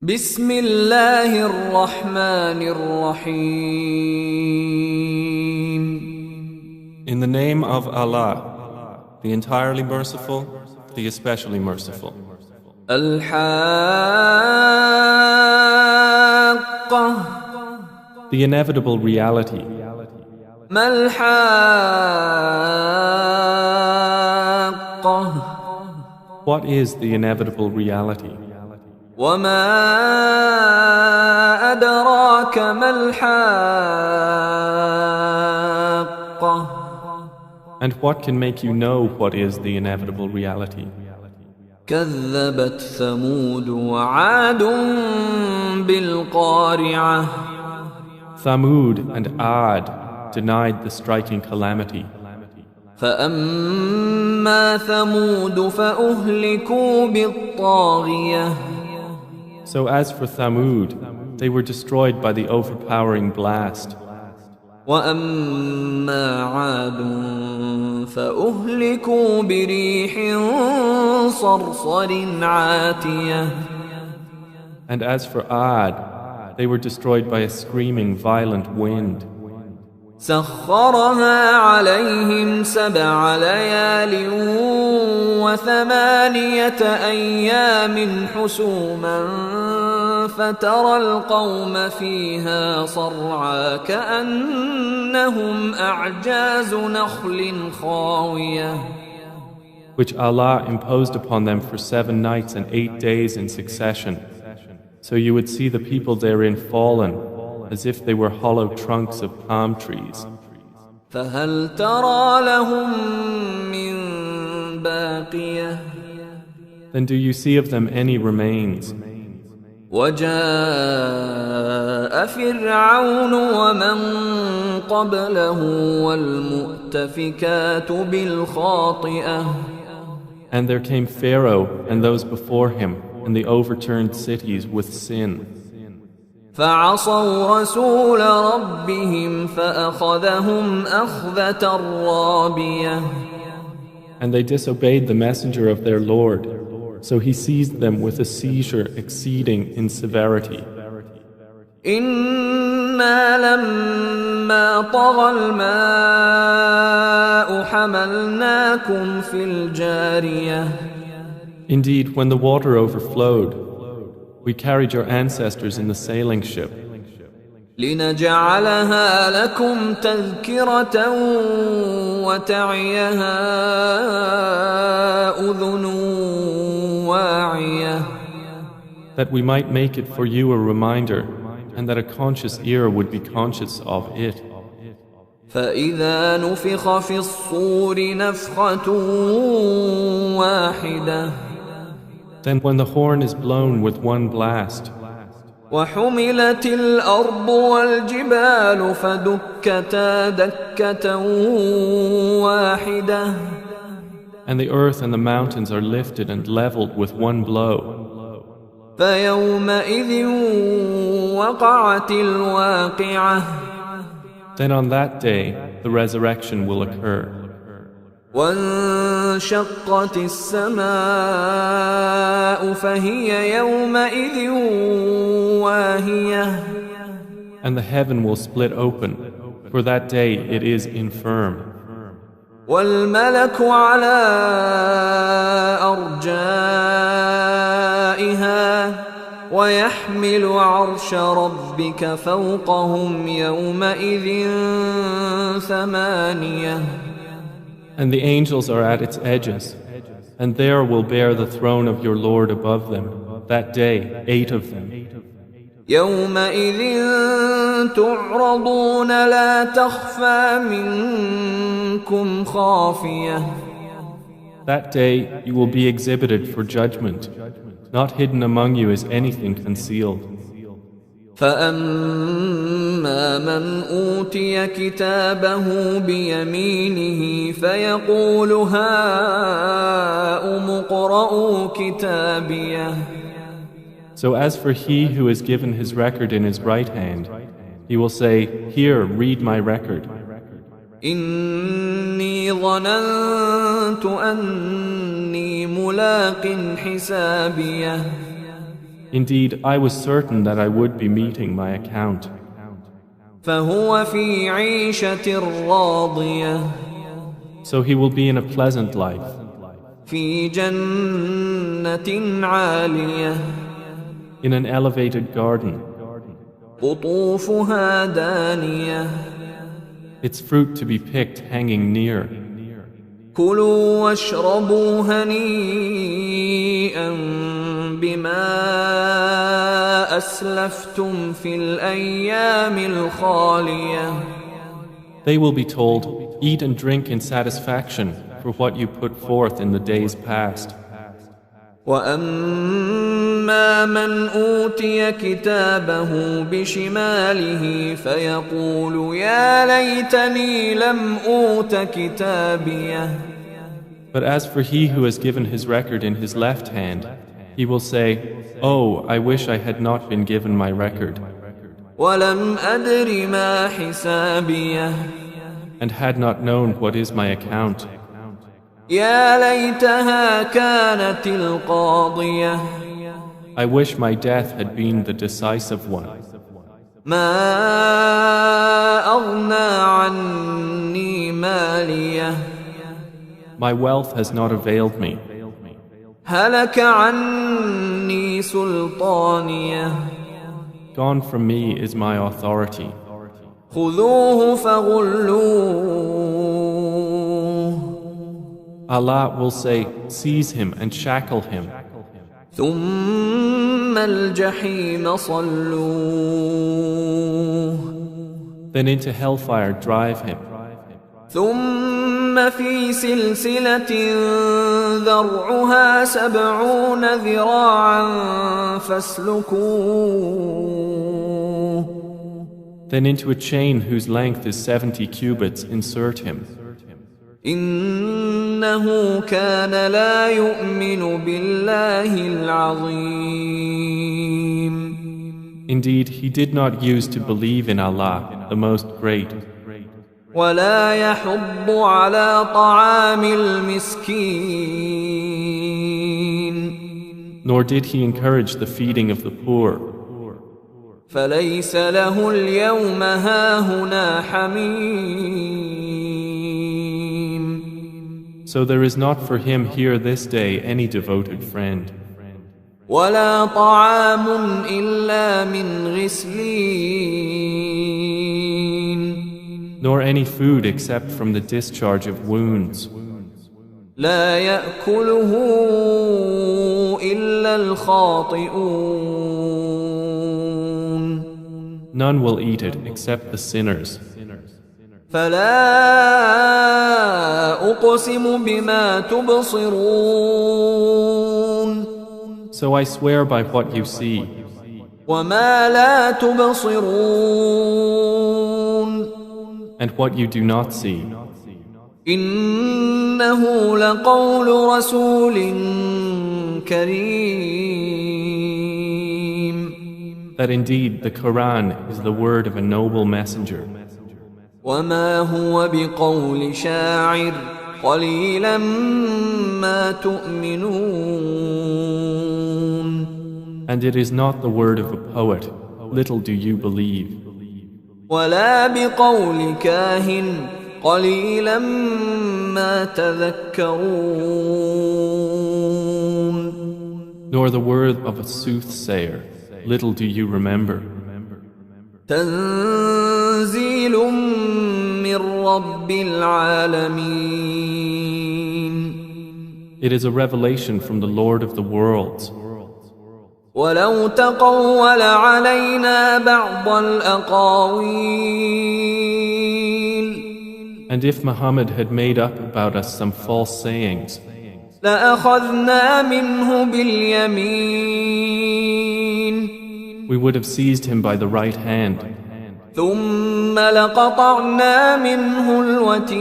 بسم الله الرحمن الرحيم. In the name of Allah, the entirely merciful, the especially merciful. الحاقة. The inevitable reality. ما الحاقة. What is the inevitable reality? وما أدراك ما الحاقة. And what can make you know what is the inevitable reality? كذبت ثمود وعاد بالقارعة. Thamud and Ad denied the striking calamity. فأما ثمود فأهلكوا بالطاغية. So as for Thamud, they were destroyed by the overpowering blast. وأما عاد فأهلكوا بريح صرصر عاتية. And as for Ad, they were destroyed by a screaming violent wind. سخرها عليهم 7 ليال و8 أيام حسوما فترى القوم فيها صرعى كأنهم أعجاز نخل خاوية. Which Allah imposed upon them for 7 nights and 8 days in succession. So you would see the people therein fallen, as if they were hollow trunks of palm trees. فهل ترى لهم من باقية. Then do you see of them any remains? وجاء فرعون ومن قبله والمؤتفكات بالخاطئة. And there came Pharaoh and those before him and the overturned cities with sin. فعصوا رسول ربهم فأخذهم أخذة رابية. And they disobeyed the messenger of their Lord, so he seized them with a seizure exceeding in severity. إنا لما طغى الماء حملناكم في الجارية. Indeed, when the water overflowed, we carried your ancestors in the sailing ship, لنجعلها لكم تذكرة وتعيها أذن واعية. that we might make it for you a reminder, and that a conscious ear would be conscious of it. فإذا نفخ في الصور نفخة واحدة. Then when the horn is blown with one blast, وحملت الأرض والجبال فدكتا دكة واحدة. and the earth and the mountains are lifted and leveled with one blow, فيومئذ وقعت الواقعة. then on that day the resurrection will occur. وانشقت السماء فهي يومئذ واهية. And the heaven will split open. For that day it is infirm. والملك على أرجائها ويحمل عرش ربك فوقهم يومئذ 8. And the angels are at its edges, and there will bear the throne of your Lord above them. That day, 8 of them. يومئذ تعرضون لا تخفى منكم خافية. That day you will be exhibited for judgment. Not hidden among you is anything concealed. فأما من أوتي كتابه بيمينه فيقول هاؤم اقرءوا كتابيه. So as for he who is given his record in his right hand, he will say, Here, read my record. إني ظننت أني ملاق حسابيه. Indeed, I was certain that I would be meeting my account. فهو في عيشة راضية So he will be in a pleasant life, في جنة عالية in an elevated garden, قطوفها دانية its fruit to be picked hanging near. كلوا واشربوا هنيئا بما أسلفتم في الأيام الخالية. They will be told, eat and drink in satisfaction for what you put forth in the days past. وأما من أوتي كتابه بشماله فيقول يا ليتني لم أوت كتابيه. But as for he who has given his record in his left hand, he will say, "Oh, I wish I had not been given my record, ولم أدر ما حسابيه. and had not known what is my account. يا ليتها كانت القاضية. I wish my death had been the decisive one. ما أغنى عني ماليه. My wealth has not availed me. هلك عني سلطانيه. Gone from me is my authority. خذوه فغلوه. Allah will say, seize him and shackle him. ثم الجحيم صلوه. Then into hellfire drive him. ثم في سلسلة ذرعها 70 ذراعا فاسلكوه. Then into a chain whose length is 70 cubits insert him. إنه كان لا يؤمن بالله العظيم. Indeed, he did not use to believe in Allah, the Most Great. ولا يحض على طعام المسكين. Nor did he encourage the feeding of the poor. فليس له اليوم هاهنا حميم. So there is not for him here this day any devoted friend. ولا طعام إلا من غسلين. Nor any food except from the discharge of wounds. لا يأكله إلا الخاطئون. None will eat it except the sinners. فلا أقسم بما تبصرون. So I swear by what you see, وما لا تبصرون. and what you do not see. إنه لقول رسول كريم. That indeed the Quran is the word of a noble messenger. وما هو بقول شاعر قليلا ما تؤمنون. And it is not the word of a poet, little do you believe. ولا بقول كاهن قليلا ما تذكرون. Nor the word of a soothsayer, little do you remember. تنزيل من رب العالمين. It is a revelation from the Lord of the worlds. ولو تقول علينا بعض الأقاويل. And if Muhammad had made up about us some false sayings, لأخذنا منه باليمين. we would have seized him by the right hand. ثم لقطعنا منه الوتين.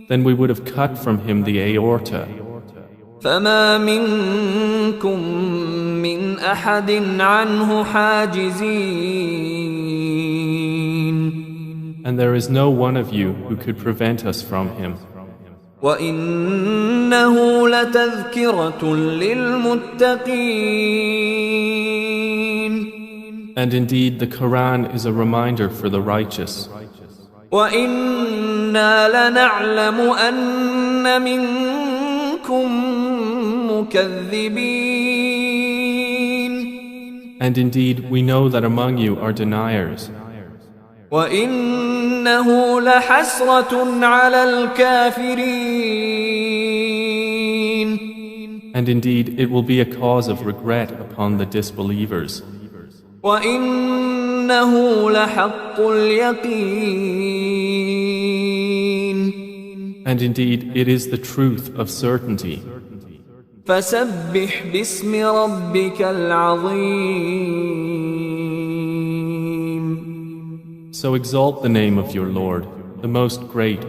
Then we would have cut from him the aorta. فما منكم من أحد عنه حاجزين. And there is no one of you who could prevent us from him. وإنه لتذكرة للمتقين. And indeed, the Quran is a reminder for the righteous. وَإِنَّا لَنَعْلَمُ أَنَّ مِنكُم مُكَذِّبِينَ. And indeed, we know that among you are deniers. وَإِنَّهُ لَحَسْرَةٌ عَلَى الْكَافِرِينَ. And indeed, it will be a cause of regret upon the disbelievers. وَإِنَّهُ لَحَقُّ الْيَقِينِ. And indeed, it is the truth of certainty. فَسَبِّحْ بِاسْمِ رَبِّكَ الْعَظِيمِ. So exalt the name of your Lord, the most great.